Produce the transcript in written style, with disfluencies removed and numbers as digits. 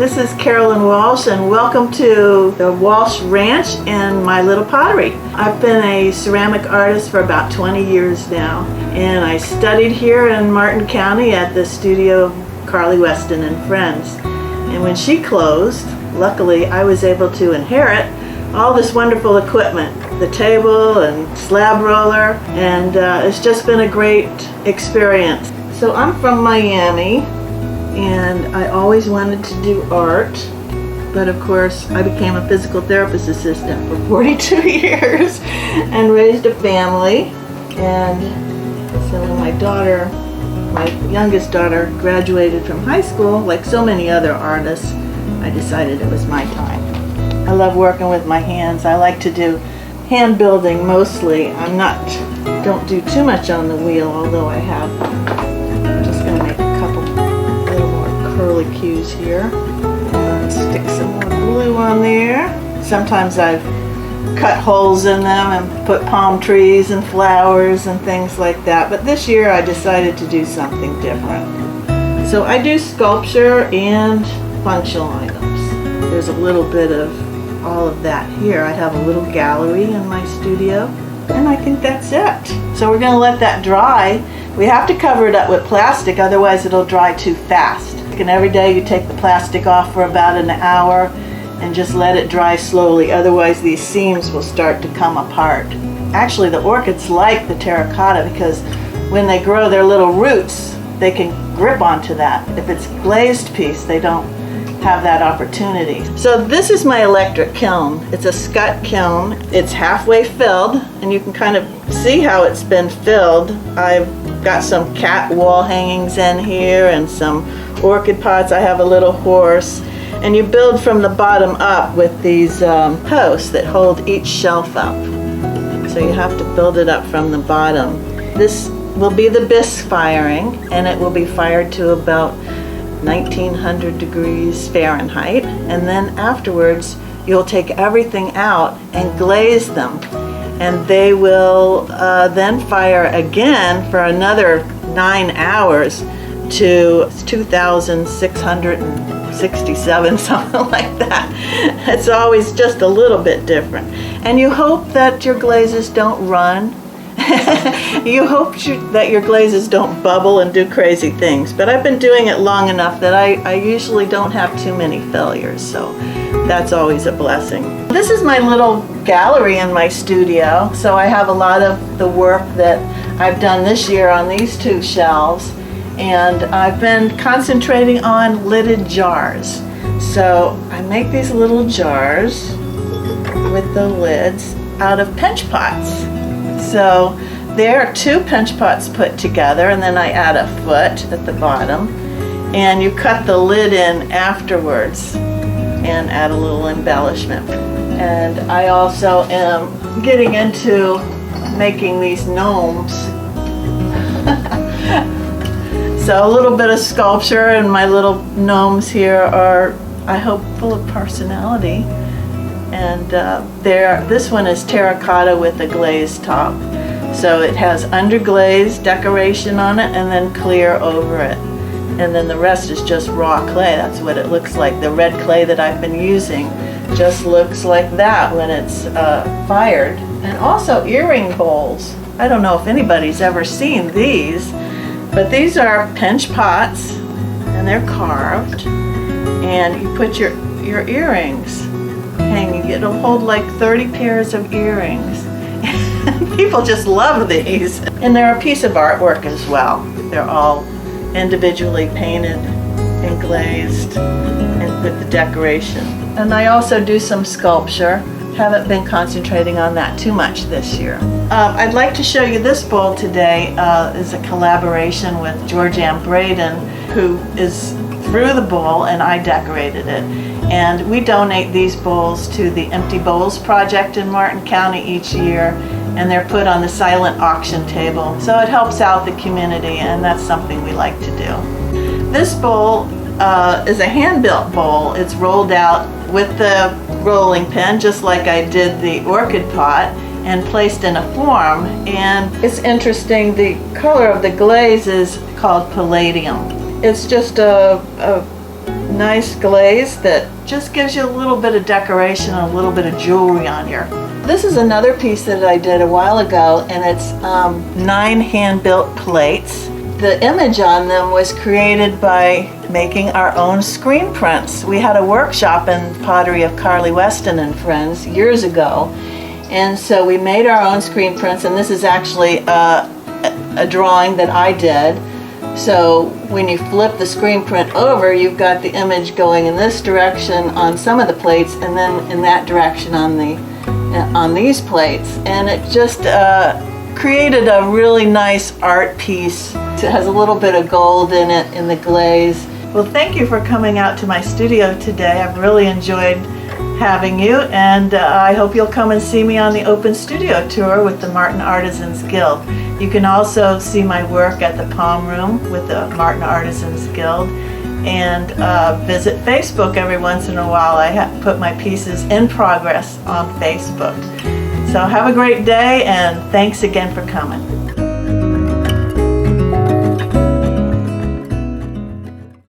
This is Carolyn Walsh, and welcome to the Walsh Ranch and my little pottery. I've been a ceramic artist for about 20 years now, and I studied here in Martin County at the studio of Carly Weston and Friends. And when she closed, luckily I was able to inherit all this wonderful equipment, the table and slab roller, and it's just been a great experience. So I'm from Miami, and I always wanted to do art, but of course I became a physical therapist assistant for 42 years and raised a family. And so when my youngest daughter graduated from high school, like so many other artists, I decided it was my time. I love working with my hands. I like to do hand building mostly. Don't do too much on the wheel, although I have. I'm just going to make a couple little more curlicues here. And stick some more glue on there. Sometimes I've cut holes in them and put palm trees and flowers and things like that. But this year I decided to do something different. So I do sculpture and functional items. There's a little bit of all of that here. I have a little gallery in my studio, and I think that's it. So we're going to let that dry. We have to cover it up with plastic, otherwise it'll dry too fast. And every day you take the plastic off for about an hour and just let it dry slowly, otherwise these seams will start to come apart. Actually, the orchids like the terracotta because when they grow their little roots, they can grip onto that. If it's a glazed piece, they don't have that opportunity. So this is my electric kiln. It's a Scott kiln. It's halfway filled, and you can kind of see how it's been filled. I've got some cat wall hangings in here and some orchid pots. I have a little horse, and you build from the bottom up with these posts that hold each shelf up. So you have to build it up from the bottom. This will be the bisque firing, and it will be fired to about 1900 degrees Fahrenheit, and then afterwards you'll take everything out and glaze them, and they will then fire again for another 9 hours to 2667, something like that. It's always just a little bit different, and you hope that your glazes don't run. You hope that your glazes don't bubble and do crazy things, but I've been doing it long enough that I usually don't have too many failures, so that's always a blessing. This is my little gallery in my studio, so I have a lot of the work that I've done this year on these two shelves, and I've been concentrating on lidded jars. So I make these little jars with the lids out of pinch pots. So there are 2 pinch pots put together, and then I add a foot at the bottom, and you cut the lid in afterwards and add a little embellishment. And I also am getting into making these gnomes. So a little bit of sculpture, and my little gnomes here are, I hope, full of personality. And this one is terracotta with a glazed top. So it has underglazed decoration on it and then clear over it. And then the rest is just raw clay. That's what it looks like. The red clay that I've been using just looks like that when it's fired. And also earring bowls. I don't know if anybody's ever seen these, but these are pinch pots, and they're carved. And you put your earrings hanging. It'll hold like 30 pairs of earrings. People just love these. And they're a piece of artwork as well. They're all individually painted and glazed and with the decoration. And I also do some sculpture. Haven't been concentrating on that too much this year. I'd like to show you this bowl today. Is a collaboration with Georgianne Braden, who is through the bowl, and I decorated it. And we donate these bowls to the Empty Bowls Project in Martin County each year, and they're put on the silent auction table. So it helps out the community, and that's something we like to do. This bowl is a hand-built bowl. It's rolled out with the rolling pin, just like I did the orchid pot, and placed in a form. And it's interesting, the color of the glaze is called palladium. It's just a nice glaze that just gives you a little bit of decoration and a little bit of jewelry on here. This is another piece that I did a while ago, and it's 9 hand-built plates. The image on them was created by making our own screen prints. We had a workshop in pottery of Carly Weston and Friends years ago, and so we made our own screen prints, and this is actually a drawing that I did. So when you flip the screen print over, you've got the image going in this direction on some of the plates, and then in that direction on these plates, and it just created a really nice art piece. It has a little bit of gold in it in the glaze. Well, thank you for coming out to my studio today. I've really enjoyed having you, and I hope you'll come and see me on the open studio tour with the Martin Artisans Guild. You can also see my work at the Palm Room with the Martin Artisans Guild, and visit Facebook every once in a while. I put my pieces in progress on Facebook. So have a great day, and thanks again for coming.